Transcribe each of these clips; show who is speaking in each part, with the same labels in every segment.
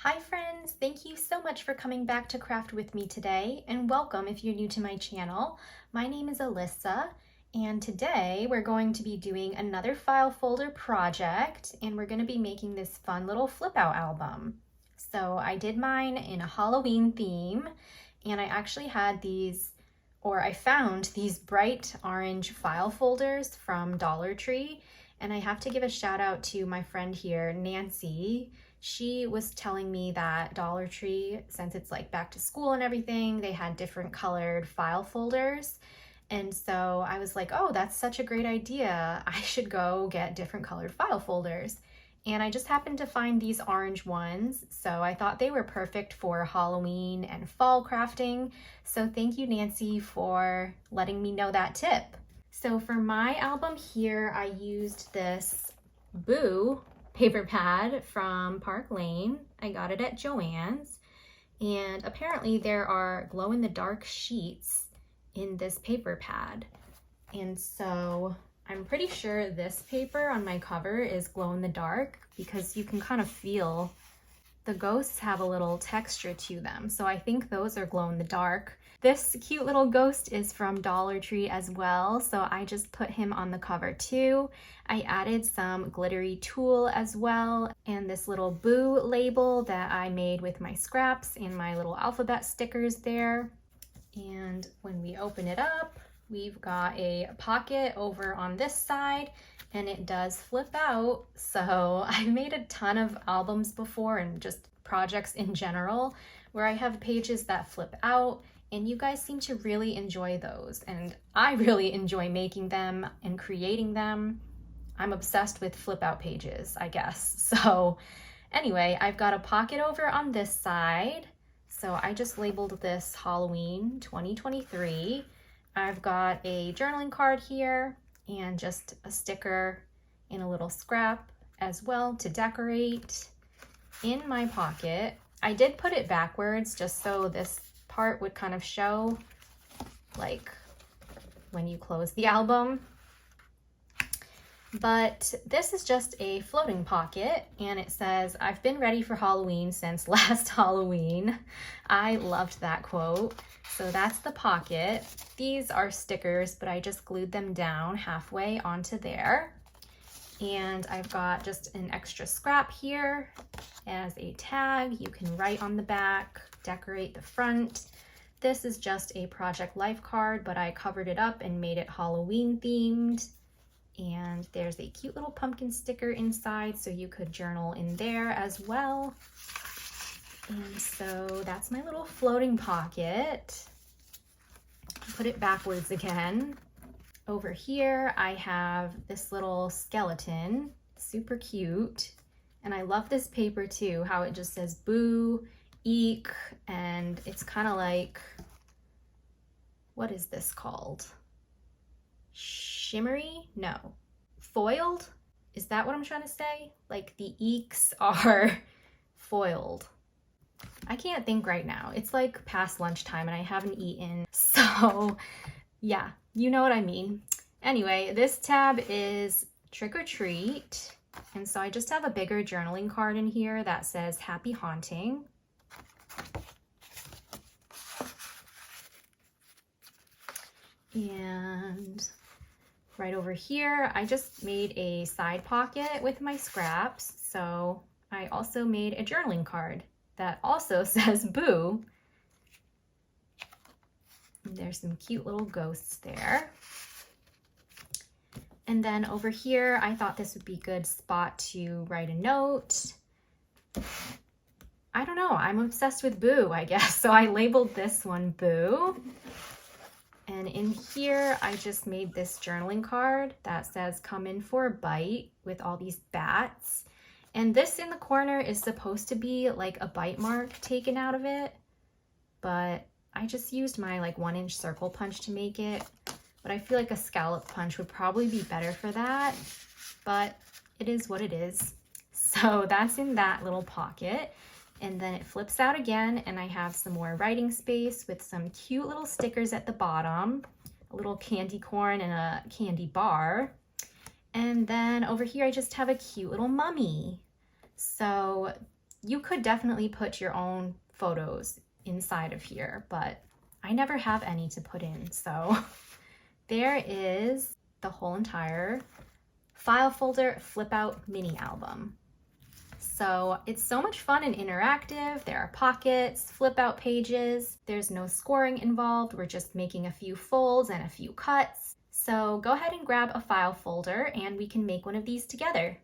Speaker 1: Hi friends, thank you so much for coming back to craft with me today, and welcome if you're new to my channel. My name is Alyssa, and today we're going to be doing another file folder project, and we're going to be making this fun little flip out album. So I did mine in a Halloween theme, and I actually had I found these bright orange file folders from Dollar Tree, and I have to give a shout out to my friend here, Nancy. She was telling me that Dollar Tree, since it's like back to school and everything, they had different colored file folders. And so I was like, oh, that's such a great idea. I should go get different colored file folders. And I just happened to find these orange ones. So I thought they were perfect for Halloween and fall crafting. So thank you, Nancy, for letting me know that tip. So for my album here, I used this Boo paper pad from Park Lane. I got it at Joann's, and apparently there are glow-in-the-dark sheets in this paper pad, and so I'm pretty sure this paper on my cover is glow-in-the-dark because you can kind of feel the ghosts have a little texture to them, so I think those are glow-in-the-dark. This cute little ghost is from Dollar Tree as well, so I just put him on the cover too. I added some glittery tulle as well, and this little Boo label that I made with my scraps and my little alphabet stickers there. And when we open it up, we've got a pocket over on this side, and it does flip out. So I've made a ton of albums before and just projects in general where I have pages that flip out, and you guys seem to really enjoy those, and I really enjoy making them and creating them. I'm obsessed with flip out pages, I guess. So anyway, I've got a pocket over on this side. So I just labeled this Halloween 2023. I've got a journaling card here and just a sticker and a little scrap as well to decorate. In my pocket, I did put it backwards just so this part would kind of show like when you close the album. But this is just a floating pocket, and it says, "I've been ready for Halloween since last Halloween." I loved that quote. So that's the pocket. These are stickers, but I just glued them down halfway onto there. And I've got just an extra scrap here as a tag. You can write on the back, decorate the front. This is just a project life card, but I covered it up and made it Halloween themed. And there's a cute little pumpkin sticker inside, so you could journal in there as well. And so that's my little floating pocket. Put it backwards again. Over here, I have this little skeleton, super cute. And I love this paper too, how it just says Boo, Eek, and it's kind of like, what is this called? Shimmery? No. Foiled? Is that what I'm trying to say? Like the eeks are foiled. I can't think right now. It's like past lunchtime and I haven't eaten. So yeah, you know what I mean. Anyway, this tab is trick or treat. And so I just have a bigger journaling card in here that says happy haunting. And right over here, I just made a side pocket with my scraps. So I also made a journaling card that also says Boo. And there's some cute little ghosts there. And then over here, I thought this would be a good spot to write a note. I don't know, I'm obsessed with Boo, I guess. So I labeled this one Boo. And in here, I just made this journaling card that says "Come in for a bite" with all these bats. And this in the corner is supposed to be like a bite mark taken out of it, but I just used my like 1-inch circle punch to make it. But I feel like a scallop punch would probably be better for that, but it is what it is. So that's in that little pocket. And then it flips out again, and I have some more writing space with some cute little stickers at the bottom, a little candy corn and a candy bar. And then over here, I just have a cute little mummy. So You could definitely put your own photos inside of here, but I never have any to put in. So there is the whole entire file folder flip out mini album. So it's so much fun and interactive. There are pockets, flip out pages. There's no scoring involved. We're just making a few folds and a few cuts. So go ahead and grab a file folder and we can make one of these together.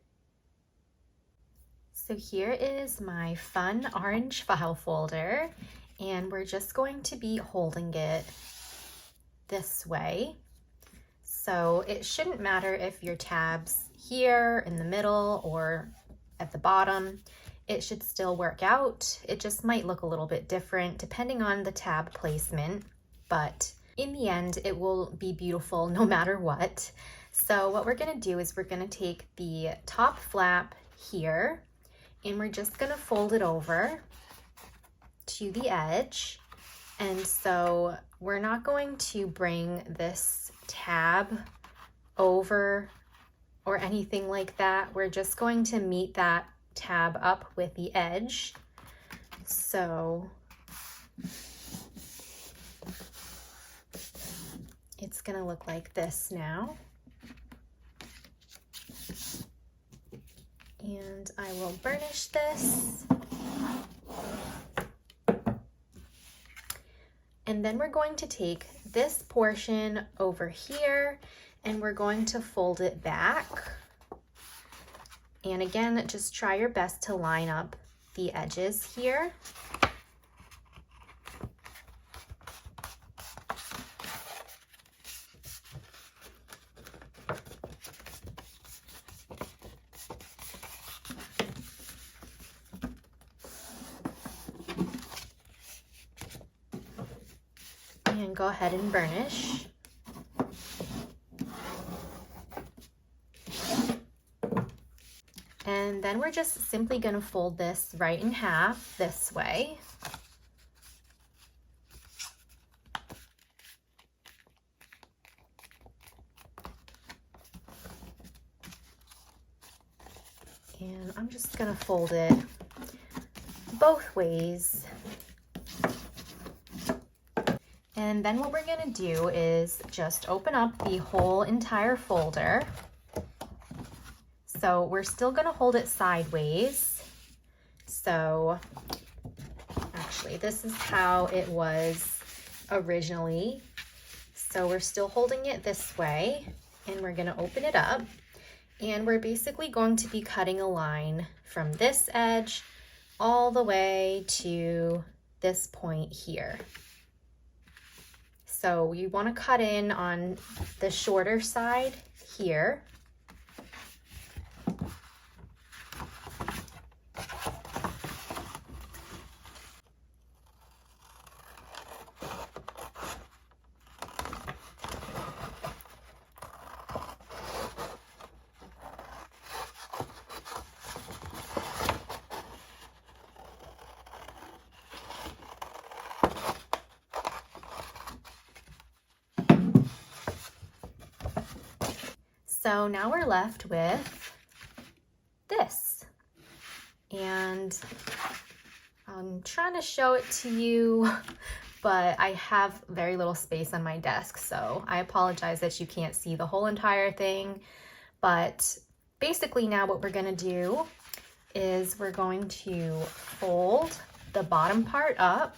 Speaker 1: So here is my fun orange file folder, and we're just going to be holding it this way. So it shouldn't matter if your tab's here in the middle or at the bottom. It should still work out. It just might look a little bit different depending on the tab placement, but in the end, it will be beautiful no matter what. So what we're gonna do is we're gonna take the top flap here, and we're just gonna fold it over to the edge. And so we're not going to bring this tab over or anything like that. We're just going to meet that tab up with the edge. So it's gonna look like this now. And I will burnish this. And then we're going to take this portion over here and we're going to fold it back. And again, just try your best to line up the edges here. And go ahead and burnish. And then we're just simply going to fold this right in half this way. And I'm just going to fold it both ways. And then what we're gonna do is just open up the whole entire folder. So we're still gonna hold it sideways. So actually, this is how it was originally. So we're still holding it this way, and we're gonna open it up. And we're basically going to be cutting a line from this edge all the way to this point here. So you want to cut in on the shorter side here. So now we're left with this, and I'm trying to show it to you, but I have very little space on my desk, so I apologize that you can't see the whole entire thing. But basically now what we're gonna do is we're going to fold the bottom part up.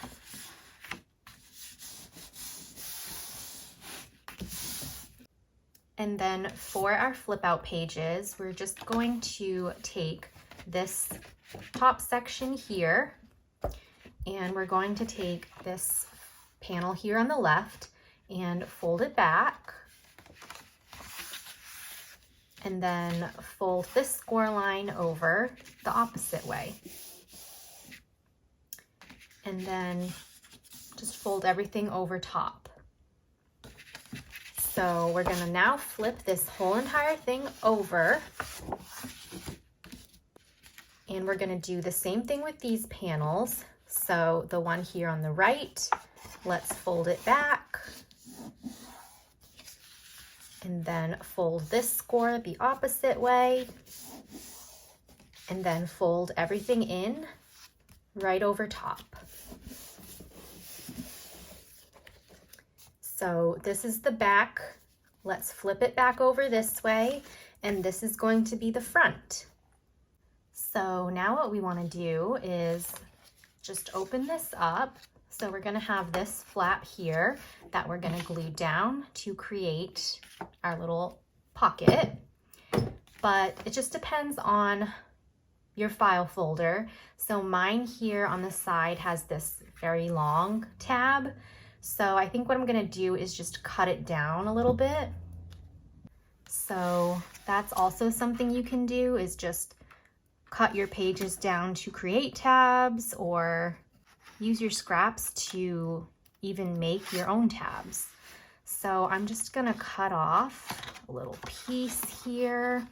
Speaker 1: And then for our flip out pages, we're just going to take this top section here, and we're going to take this panel here on the left and fold it back. And then fold this score line over the opposite way. And then just fold everything over top. So we're gonna now flip this whole entire thing over, and we're gonna do the same thing with these panels. So the one here on the right, let's fold it back, and then fold this score the opposite way, and then fold everything in right over top. So this is the back. Let's flip it back over this way, and this is going to be the front. So now what we want to do is just open this up. So we're going to have this flap here that we're going to glue down to create our little pocket. But it just depends on your file folder. So mine here on the side has this very long tab. So I think what I'm going to do is just cut it down a little bit. So that's also something you can do, is just cut your pages down to create tabs, or use your scraps to even make your own tabs. So I'm just gonna cut off a little piece here,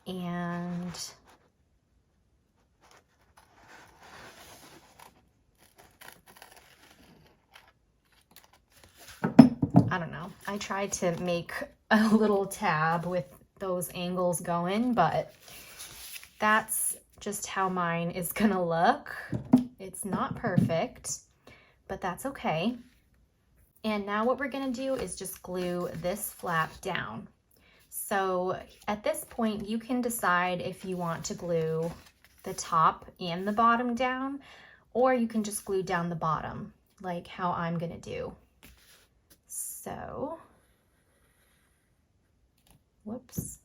Speaker 1: and I don't know, I tried to make a little tab with those angles going, but that's just how mine is gonna look. It's not perfect, but that's okay. And now what we're gonna do is just glue this flap down. So at this point, you can decide if you want to glue the top and the bottom down, or you can just glue down the bottom, like how I'm gonna do. So, whoops.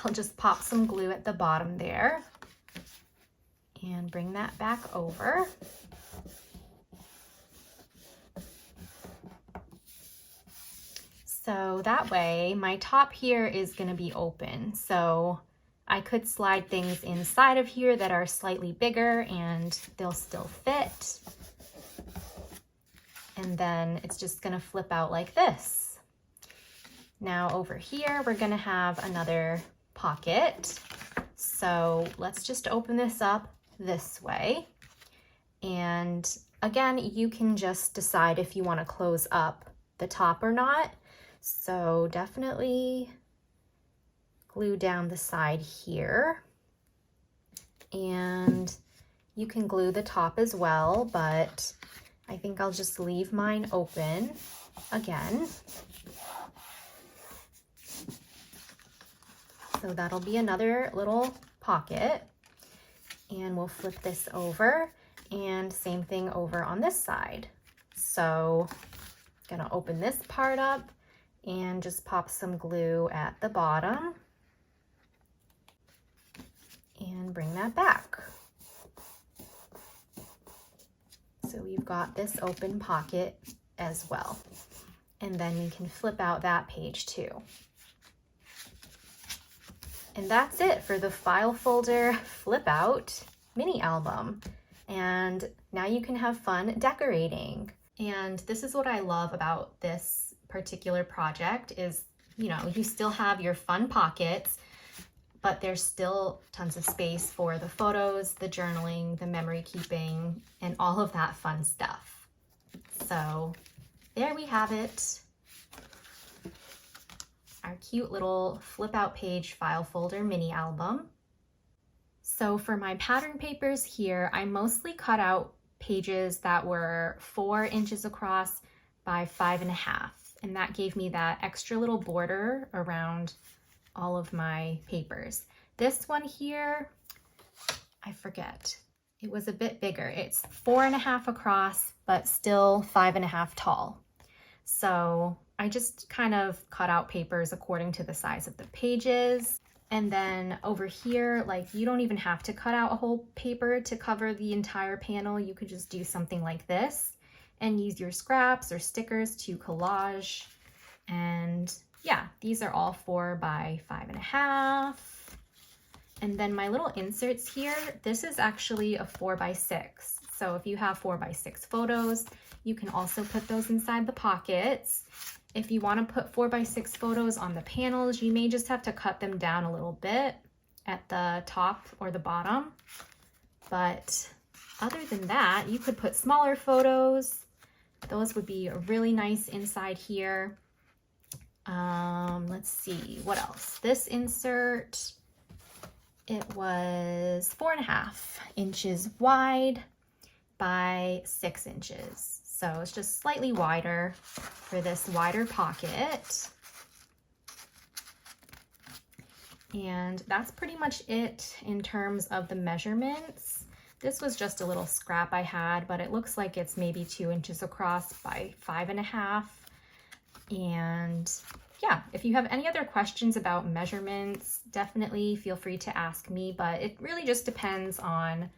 Speaker 1: I'll just pop some glue at the bottom there and bring that back over. So that way my top here is going to be open. So I could slide things inside of here that are slightly bigger and they'll still fit. And then it's just going to flip out like this. Now over here, we're going to have another pocket. So let's just open this up this way. And again, you can just decide if you want to close up the top or not. So definitely glue down the side here. And you can glue the top as well, but I think I'll just leave mine open again. So that'll be another little pocket, and we'll flip this over, and same thing over on this side. So I'm gonna open this part up and just pop some glue at the bottom and bring that back. So we've got this open pocket as well. And then we can flip out that page too. And that's it for the file folder flip out mini album. And now you can have fun decorating. And this is what I love about this particular project is, you know, you still have your fun pockets, but there's still tons of space for the photos, the journaling, the memory keeping, and all of that fun stuff. So there we have it. Our cute little flip out page file folder mini album. So for my pattern papers here, I mostly cut out pages that were 4 inches across by 5.5. And that gave me that extra little border around all of my papers. This one here, I forget, it was a bit bigger. It's 4.5 across, but still 5.5 tall. So I just kind of cut out papers according to the size of the pages. And then over here, like, you don't even have to cut out a whole paper to cover the entire panel. You could just do something like this and use your scraps or stickers to collage. And yeah, these are all 4 by 5.5. And then my little inserts here, this is actually a 4 by 6. So if you have 4 by 6 photos, you can also put those inside the pockets. If you want to put 4 by 6 photos on the panels, you may just have to cut them down a little bit at the top or the bottom. But other than that, you could put smaller photos. Those would be really nice inside here. Let's see, what else? This insert, It was 4.5 inches wide by 6 inches. So it's just slightly wider for this wider pocket. And that's pretty much it in terms of the measurements. This was just a little scrap I had, but it looks like it's maybe 2 inches across by 5.5. And yeah, if you have any other questions about measurements, definitely feel free to ask me, but it really just depends on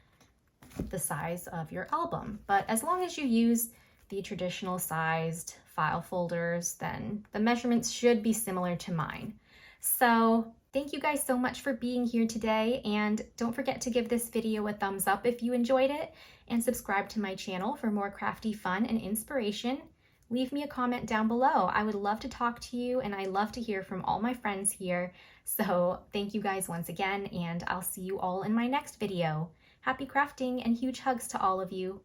Speaker 1: the size of your album. But as long as you use the traditional sized file folders, then the measurements should be similar to mine. So thank you guys so much for being here today, and don't forget to give this video a thumbs up if you enjoyed it, and subscribe to my channel for more crafty fun and inspiration. Leave me a comment down below. I would love to talk to you, and I love to hear from all my friends here. So thank you guys once again, and I'll see you all in my next video. Happy crafting and huge hugs to all of you.